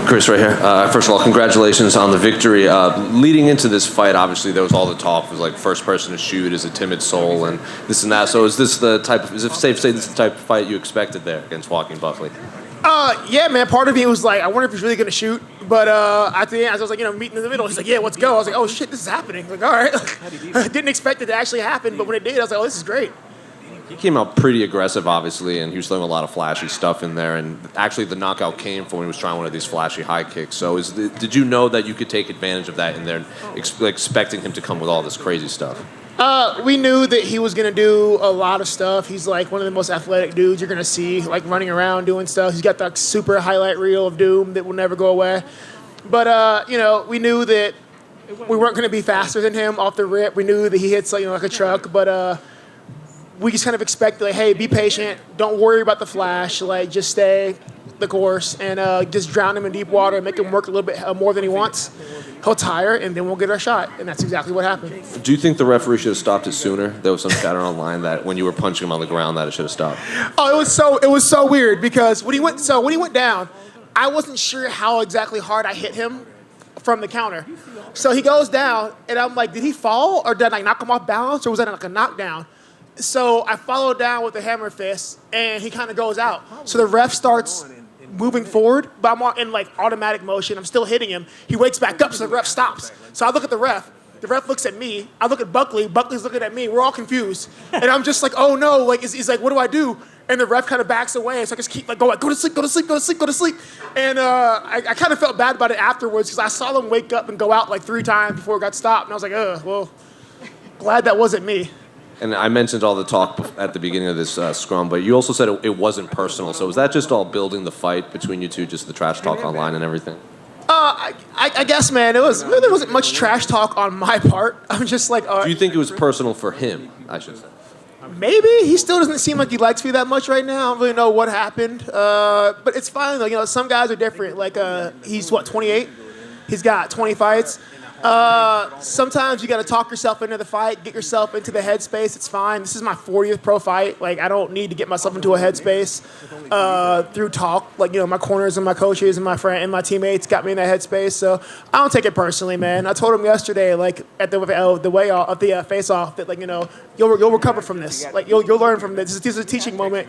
Chris, right here. First of all, congratulations on the victory. Leading into this fight, obviously, there was all the talk. It was like first person to shoot is a timid soul and this and that. So is it safe to say this is the type of fight you expected there against Joaquin Buckley? Yeah, man. Part of me was like, I wonder if he's really going to shoot. But at the end, I was like, meeting in the middle. He's like, yeah, let's go. I was like, oh, shit, this is happening. Like, all right. I didn't expect it to actually happen, but when it did, I was like, oh, this is great. He came out pretty aggressive, obviously, and he was throwing a lot of flashy stuff in there. And actually, the knockout came from when he was trying one of these flashy high kicks. So did you know that you could take advantage of that in there, expecting him to come with all this crazy stuff? We knew that he was going to do a lot of stuff. He's like one of the most athletic dudes you're going to see, like running around doing stuff. He's got that super highlight reel of doom that will never go away. But, we knew that we weren't going to be faster than him off the rip. We knew that he hits like a truck, but we just kind of expected, like, hey, be patient. Don't worry about the flash. Like, just stay the course and just drown him in deep water and make him work a little bit more than he wants. He'll tire, and then we'll get our shot. And that's exactly what happened. Do you think the referee should have stopped it sooner? There was some chatter online that when you were punching him on the ground that it should have stopped. Oh, it was so weird because when he went down, I wasn't sure how exactly hard I hit him from the counter. So he goes down, and I'm like, did he fall, or did I knock him off balance, or was that like a knockdown? So I followed down with the hammer fist, and he kind of goes out. So the ref starts moving forward, but I'm in like automatic motion. I'm still hitting him. He wakes back up, so the ref stops. So I look at the ref. The ref looks at me. I look at Buckley. Buckley's looking at me. We're all confused. And I'm just like, oh no, like he's like, what do I do? And the ref kind of backs away. So I just keep like going, go to sleep, go to sleep, go to sleep, go to sleep. And I kind of felt bad about it afterwards because I saw them wake up and go out like 3 times before it got stopped. And I was like, well, glad that wasn't me. And I mentioned all the talk at the beginning of this scrum, but you also said it wasn't personal. So was that just all building the fight between you two, just the trash talk online and everything? I guess, man, there wasn't much trash talk on my part. I'm just like... Do you think it was personal for him, I should say? Maybe. He still doesn't seem like he likes me that much right now. I don't really know what happened. But it's fine, though. Some guys are different. Like, he's, 28? He's got 20 fights. Sometimes you got to talk yourself into the fight, get yourself into the headspace. It's fine. This is my 40th pro fight. Like, I don't need to get myself into a headspace through talk. Like, my corners and my coaches and my friend and my teammates got me in that headspace. So I don't take it personally, man. I told him yesterday, like at the face-off, that you'll recover from this. Like you'll learn from this. This is a teaching moment.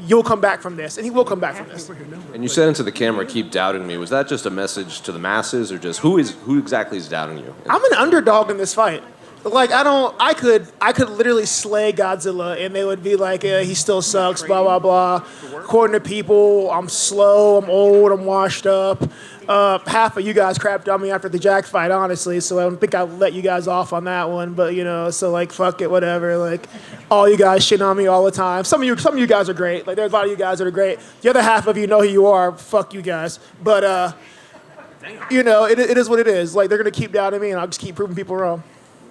You'll come back from this, and he will come back from this. And you said into the camera, "Keep doubting me." Was that just a message to the masses, or just who exactly is doubting you? I'm an underdog in this fight. Like I could literally slay Godzilla, and they would be like, yeah, he still sucks, blah blah blah. According to people, I'm slow, I'm old, I'm washed up. Half of you guys crapped on me after the Jack fight, honestly, so I don't think I'll let you guys off on that one. But so like, fuck it, whatever. Like, all you guys shit on me all the time. Some of you guys are great. Like, there's a lot of you guys that are great. The other half of you know who you are. Fuck you guys. But it is what it is. Like, they're gonna keep doubting me, and I'll just keep proving people wrong.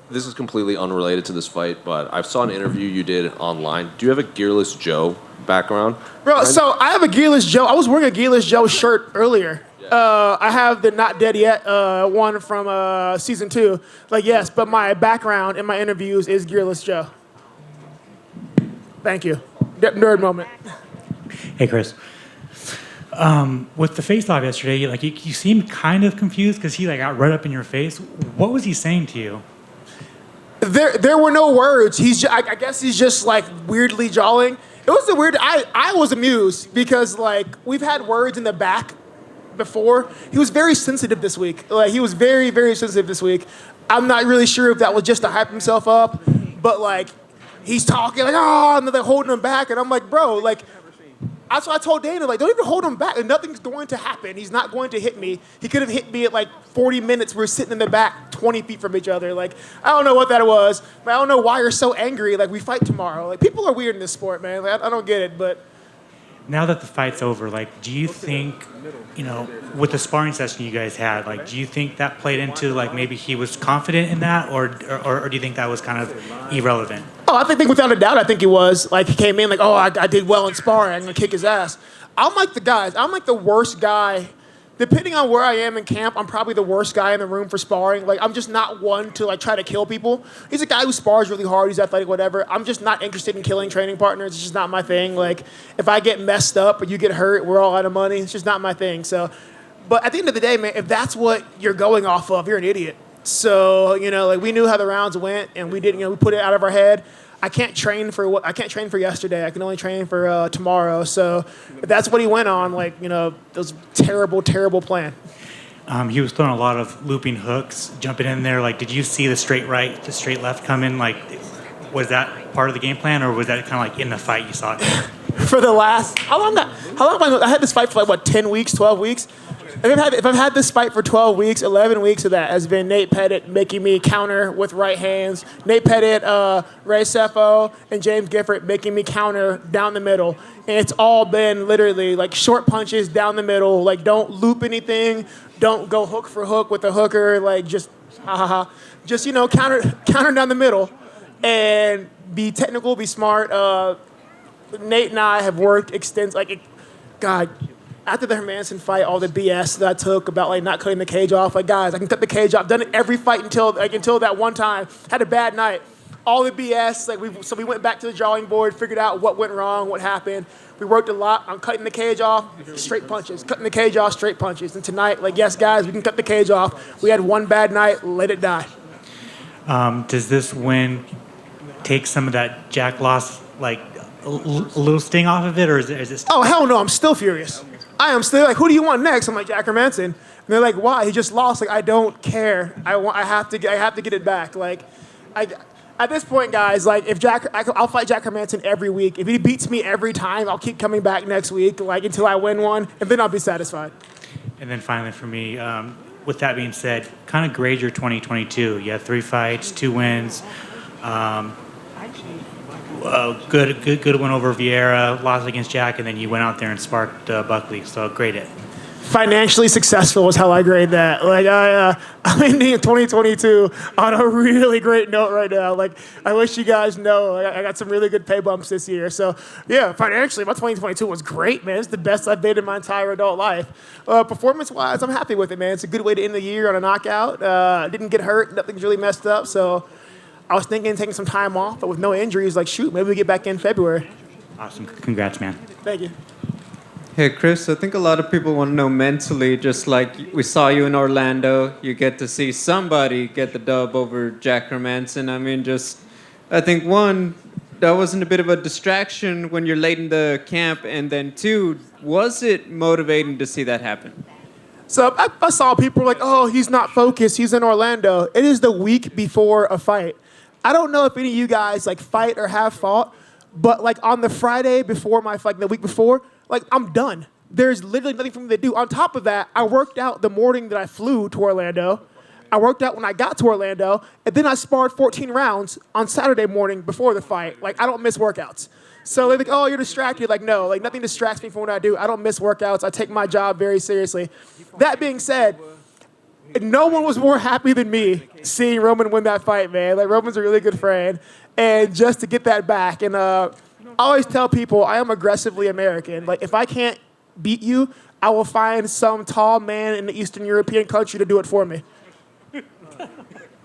This is completely unrelated to this fight, but I saw an interview you did online. Do you have a Gearless Joe background? Bro, so I have a Gearless Joe. I was wearing a Gearless Joe shirt earlier. I have the Not Dead Yet one from season 2. Like, yes, but my background in my interviews is Gearless Joe. Thank you. Nerd moment. Hey, Chris. With the face-off yesterday, you seemed kind of confused because he got right up in your face. What was he saying to you? There were no words. I guess he's just like weirdly jawing. It was a weird. I was amused because we've had words in the back before. He was very sensitive this week. He was very, very sensitive this week. I'm not really sure if that was just to hype himself up, but he's talking and they're holding him back, and I'm like, bro, that's what I told Dana, don't even hold him back. Nothing's going to happen. He's not going to hit me. He could have hit me at 40 minutes. We're sitting in the back 20 feet from each other. I don't know what that was, but I don't know why you're so angry. We fight tomorrow. People are weird in this sport, man. I don't get it, but... Now that the fight's over, do you think, with the sparring session you guys had, do you think that played into, maybe he was confident in that, or do you think that was kind of irrelevant? Oh, I think without a doubt, I think he was. He came in I did well in sparring. I'm going to kick his ass. I'm like the guys. I'm the worst guy. Depending on where I am in camp, I'm probably the worst guy in the room for sparring. I'm just not one to try to kill people. He's a guy who spars really hard. He's athletic, whatever. I'm just not interested in killing training partners. It's just not my thing. If I get messed up or you get hurt, we're all out of money. It's just not my thing. So But at the end of the day, man, if that's what you're going off of, you're an idiot. So, like we knew how the rounds went, and we didn't, we put it out of our head. I can't train for yesterday. I can only train for tomorrow. So if that's what he went on, that was a terrible, terrible plan. He was throwing a lot of looping hooks, jumping in there. Like, did you see the straight right, the straight left come in? Like, was that part of the game plan, or was that kind of like in the fight you saw it? For the last, how long I had this fight for 10 weeks, 12 weeks? If I've had this fight for 12 weeks, 11 weeks of that has been Nate Pettit making me counter with right hands. Nate Pettit, Ray Sefo, and James Gifford making me counter down the middle. And it's all been literally short punches down the middle. Don't loop anything. Don't go hook for hook with a hooker. Just counter down the middle and be technical, be smart. Nate and I have worked extensively. After the Hermanson fight, all the BS that I took about not cutting the cage off, guys, I can cut the cage off. Done it every fight until that one time. Had a bad night. All the BS. So we went back to the drawing board, figured out what went wrong, what happened. We worked a lot on cutting the cage off, straight punches. Cutting the cage off, straight punches. And tonight, yes, guys, we can cut the cage off. We had one bad night. Let it die. Does this win take some of that Jack loss, a little sting off of it, or is it still? Oh, hell no. I'm still furious. I am still who do you want next? I'm like, Jack Hermanson. And they're like, why? He just lost. I don't care. I have to get it back. At this point, guys, I'll fight Jack Hermanson every week. If he beats me every time, I'll keep coming back next week, until I win one, and then I'll be satisfied. And then finally for me, with that being said, kind of grade your 2022. You had 3 fights, 2 wins. Good win over Vieira, loss against Jack, and then you went out there and sparked Buckley. So grade it. Financially successful is how I grade that. I'm ending 2022 on a really great note right now. I wish you guys know I got some really good pay bumps this year. So yeah, financially, my 2022 was great, man. It's the best I've been in my entire adult life. Performance-wise, I'm happy with it, man. It's a good way to end the year on a knockout. Didn't get hurt. Nothing's really messed up. So I was thinking of taking some time off, but with no injuries, maybe we get back in February. Awesome. Congrats, man. Thank you. Hey, Chris, I think a lot of people want to know mentally, just like we saw you in Orlando, you get to see somebody get the dub over Jack Hermanson. I think, one, that wasn't a bit of a distraction when you're late in the camp, and then 2, was it motivating to see that happen? So I saw people oh, he's not focused, he's in Orlando. It is the week before a fight. I don't know if any of you guys fight or have fought, but on the Friday before my fight, the week before, I'm done. There's literally nothing for me to do. On top of that, I worked out the morning that I flew to Orlando. I worked out when I got to Orlando, and then I sparred 14 rounds on Saturday morning before the fight. I don't miss workouts. So they're oh, you're distracted. No, nothing distracts me from what I do. I don't miss workouts. I take my job very seriously. That being said, no one was more happy than me seeing Roman win that fight, man. Roman's a really good friend. And just to get that back. And I always tell people I am aggressively American. If I can't beat you, I will find some tall man in the Eastern European country to do it for me.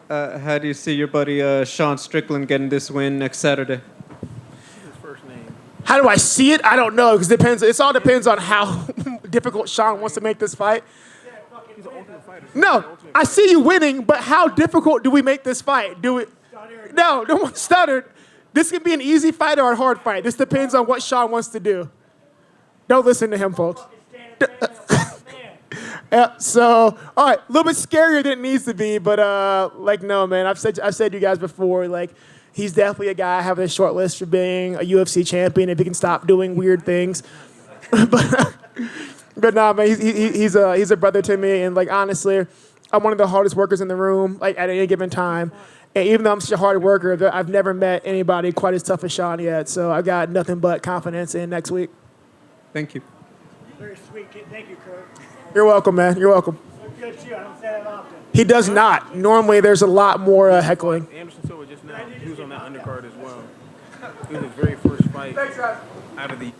How do you see your buddy Sean Strickland getting this win next Saturday? How do I see it? I don't know, because it all depends on how difficult Sean wants to make this fight. No, I see you winning, but how difficult do we make this fight? No one stuttered. This can be an easy fight or a hard fight. This depends on what Sean wants to do. Don't listen to him, folks. Yeah, so, all right, a little bit scarier than it needs to be, but no, man. I've said to you guys before, he's definitely a guy having a short list for being a UFC champion if he can stop doing weird things. But nah, man, he's a brother to me, and honestly, I'm one of the hardest workers in the room, at any given time. And even though I'm such a hard worker, I've never met anybody quite as tough as Sean yet. So I've got nothing but confidence in next week. Thank you. Very sweet. Thank you, Kurt. You're welcome, man. You're welcome. Good too. I don't say that often. He does not. Normally, there's a lot more heckling. Anderson Silva just now, he was on that undercard as well. It was his very first fight out of the